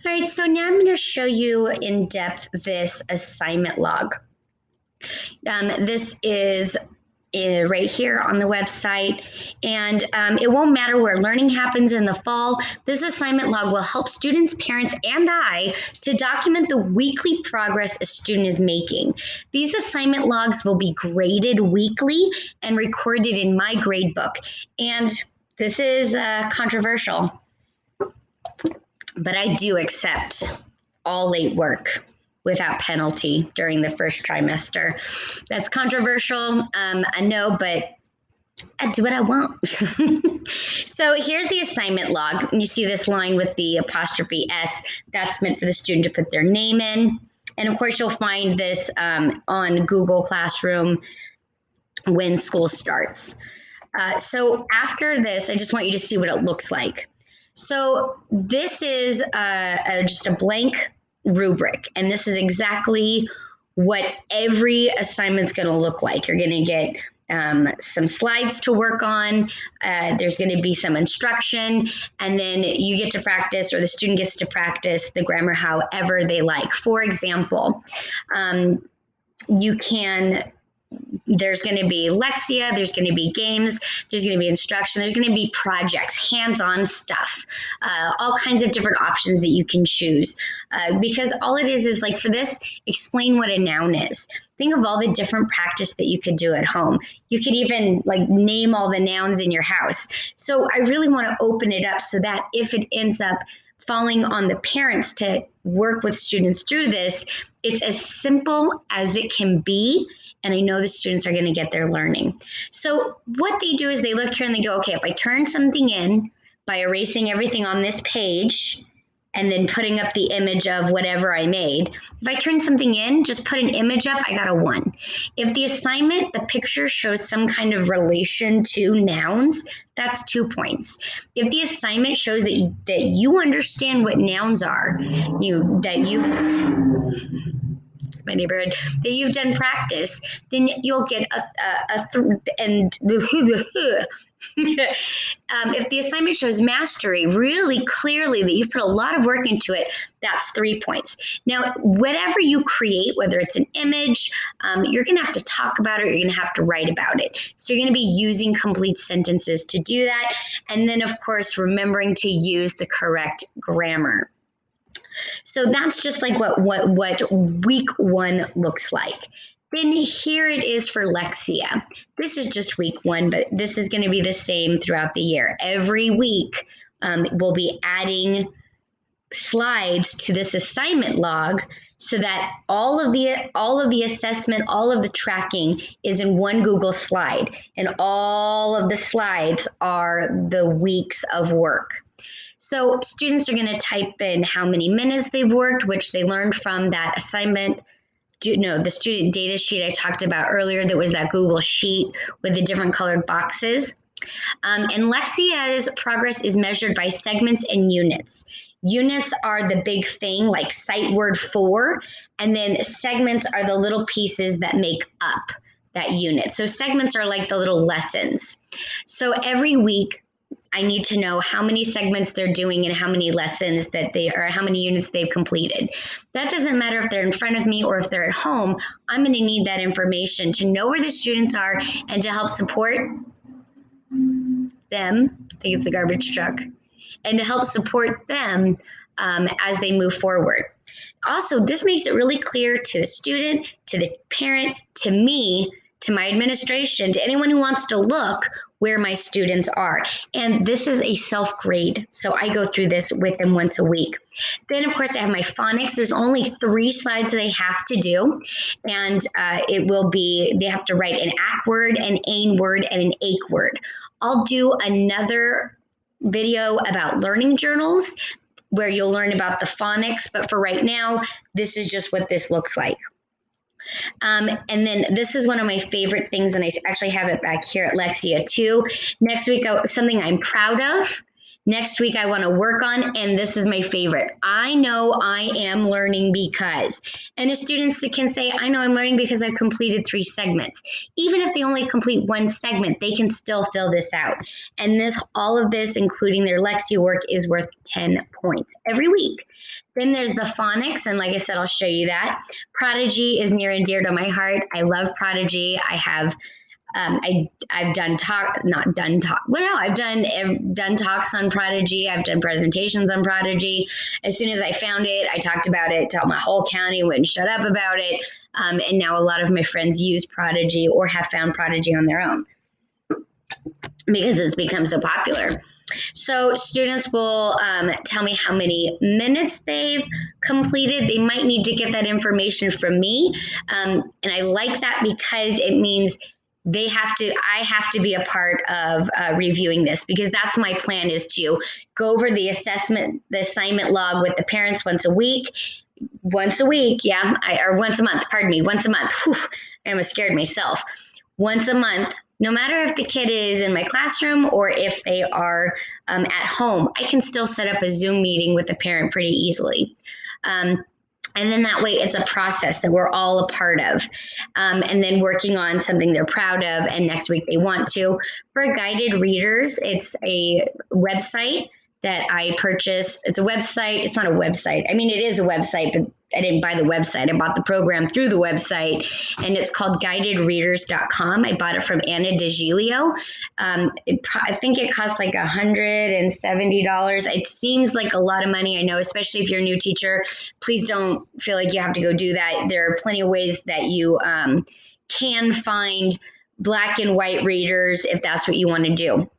All right, so now I'm going to show you in depth this assignment log. This is right here on the website, and it won't matter where learning happens in the fall. This assignment log will help students, parents, and I to document the weekly progress a student is making. These assignment logs will be graded weekly and recorded in my grade book. And this is controversial, but I do accept all late work without penalty during the first trimester. That's controversial, I know, but I do what I want. So here's the assignment log. You see this line with the apostrophe S. That's meant for the student to put their name in. And of course, you'll find this on Google Classroom when school starts. So after this, I just want you to see what it looks like. So this is just a blank rubric, and this is exactly what every assignment's going to look like. You're going to get some slides to work on. There's going to be some instruction, and then you get to practice, or the student gets to practice the grammar however they like. For example, there's going to be Lexia, there's going to be games, there's going to be instruction, there's going to be projects, hands-on stuff, all kinds of different options that you can choose. Because all it is like, for this, explain what a noun is. Think of all the different practice that you could do at home. You could even like name all the nouns in your house. So I really want to open it up so that if it ends up falling on the parents to work with students through this, it's as simple as it can be. And I know the students are going to get their learning. So what they do is they look here and they go, okay, if I turn something in by erasing everything on this page and then putting up the image of whatever I made, if I turn something in, just put an image up, I got a 1. If the assignment, the picture shows some kind of relation to nouns, that's 2 points. If the assignment shows that you understand what nouns are, it's my neighborhood, that you've done practice, then you'll get and if the assignment shows mastery really clearly that you've put a lot of work into it, that's 3 points. Now, whatever you create, whether it's an image, you're going to have to talk about it, or you're going to have to write about it. So you're going to be using complete sentences to do that. And then, of course, remembering to use the correct grammar. So that's just like what week 1 looks like. Then here it is for Lexia. This is just week 1, but this is going to be the same throughout the year. Every week, we'll be adding slides to this assignment log so that all of the assessment, all of the tracking is in one Google slide, and all of the slides are the weeks of work. So students are going to type in how many minutes they've worked, which they learned from that assignment. The student data sheet I talked about earlier, that was that Google sheet with the different colored boxes. And Lexia's progress is measured by segments and units. Units are the big thing, like sight word 4, and then segments are the little pieces that make up that unit. So segments are like the little lessons. So every week, I need to know how many segments they're doing and how many lessons how many units they've completed. That doesn't matter if they're in front of me or if they're at home. I'm going to need that information to know where the students are and to help support them. I think it's the garbage truck. And to help support them as they move forward. Also, this makes it really clear to the student, to the parent, to me, to my administration, to anyone who wants to look where my students are. And this is a self-grade, so I go through this with them once a week. Then, of course, I have my phonics. There's only 3 slides they have to do, and they have to write an ACK word, an AIN word, and an AIC word. I'll do another video about learning journals where you'll learn about the phonics, but for right now, this is just what this looks like. And then this is one of my favorite things, and I actually have it back here at Lexia too. Next week, something I'm proud of. Next week, I want to work on, and this is my favorite. I know I am learning because. And the students can say, I know I'm learning because I've completed 3 segments. Even if they only complete 1 segment, they can still fill this out. And all of this, including their Lexia work, is worth 10 points every week. Then there's the phonics, and like I said, I'll show you that. Prodigy is near and dear to my heart. I love Prodigy. I have I've done I've done talks on Prodigy. I've done presentations on Prodigy. As soon as I found it, I talked about it till my whole county wouldn't shut up about it. And now a lot of my friends use Prodigy or have found Prodigy on their own because it's become so popular. So students will tell me how many minutes they've completed. They might need to get that information from me. And I like that because it means I have to be a part of reviewing this, because that's my plan, is to go over the assignment log with the parents once a week. Or once a month, pardon me, once a month. Whew, I almost scared myself. Once a month, no matter if the kid is in my classroom or if they are at home, I can still set up a Zoom meeting with the parent pretty easily. And then that way it's a process that we're all a part of. And then working on something they're proud of, and next week they want to. For guided readers, it's a website that I purchased. It's a website. It's not a website. I mean, it is a website, but I didn't buy the website. I bought the program through the website, and it's called guidedreaders.com. I bought it from Anna DeGilio. I think it costs like $170. It seems like a lot of money. I know, especially if you're a new teacher, please don't feel like you have to go do that. There are plenty of ways that you can find black and white readers if that's what you want to do.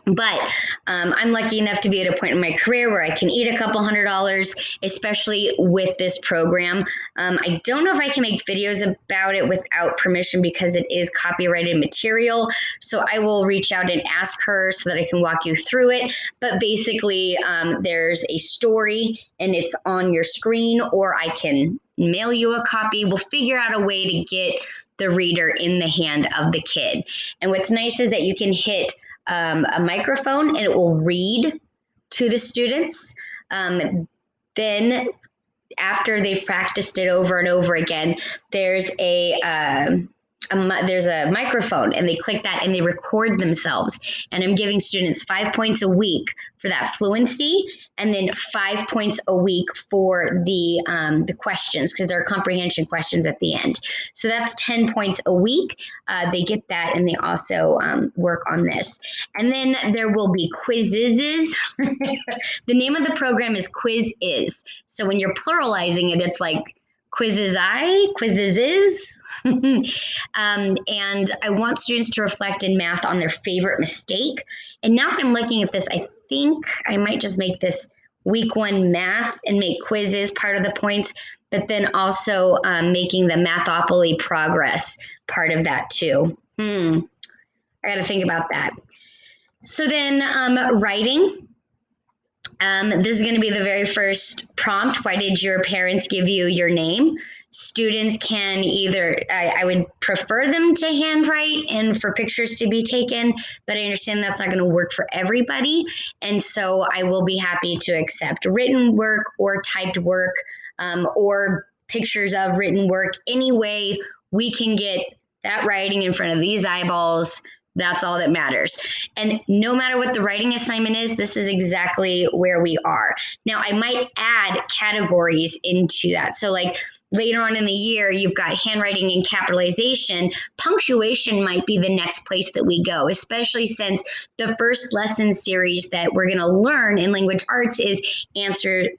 But I'm lucky enough to be at a point in my career where I can eat a couple $100, especially with this program. I don't know if I can make videos about it without permission because it is copyrighted material. So I will reach out and ask her so that I can walk you through it. But basically, there's a story and it's on your screen, or I can mail you a copy. We'll figure out a way to get the reader in the hand of the kid. And what's nice is that you can hit a microphone and it will read to the students. Then after they've practiced it over and over again, there's a microphone, and they click that and they record themselves. And I'm giving students 5 points a week for that fluency, and then 5 points a week for the questions, because there are comprehension questions at the end. So that's 10 points a week. They get that, and they also work on this. And then there will be quizzes. The name of the program is Quiz Is. So when you're pluralizing it, it's like quizzes is. And I want students to reflect in math on their favorite mistake. And now that I'm looking at this, I think I might just make this week 1 math and make quizzes part of the points, but then also making the Mathopoly progress part of that too. I got to think about that. So then writing. This is going to be the very first prompt. Why did your parents give you your name? Students can either, I would prefer them to handwrite and for pictures to be taken, but I understand that's not going to work for everybody. And so I will be happy to accept written work or typed work, or pictures of written work. Any way we can get that writing in front of these eyeballs, that's all that matters. And no matter what the writing assignment is, this is exactly where we are. Now, I might add categories into that. So like later on in the year, you've got handwriting and capitalization. Punctuation might be the next place that we go, especially since the first lesson series that we're going to learn in language arts is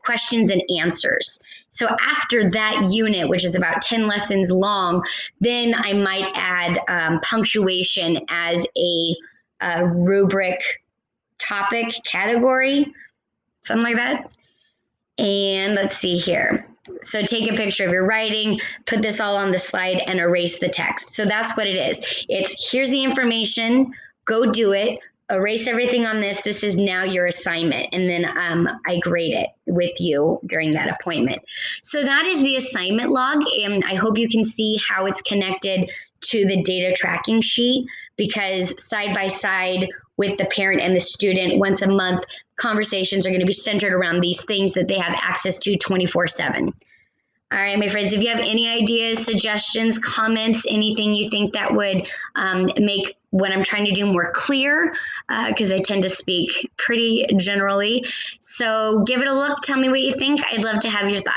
questions and answers. So after that unit, which is about 10 lessons long, then I might add punctuation as a rubric topic category, something like that. And let's see here. So take a picture of your writing, put this all on the slide, and erase the text. So that's what it is. It's here's the information, go do it, erase everything on this. This is now your assignment. And then I grade it with you during that appointment. So that is the assignment log. And I hope you can see how it's connected to the data tracking sheet, because side by side with the parent and the student once a month. Conversations are going to be centered around these things that they have access to 24/7. All right, my friends, if you have any ideas, suggestions, comments, anything you think that would make what I'm trying to do more clear, because I tend to speak pretty generally. So give it a look. Tell me what you think. I'd love to have your thoughts.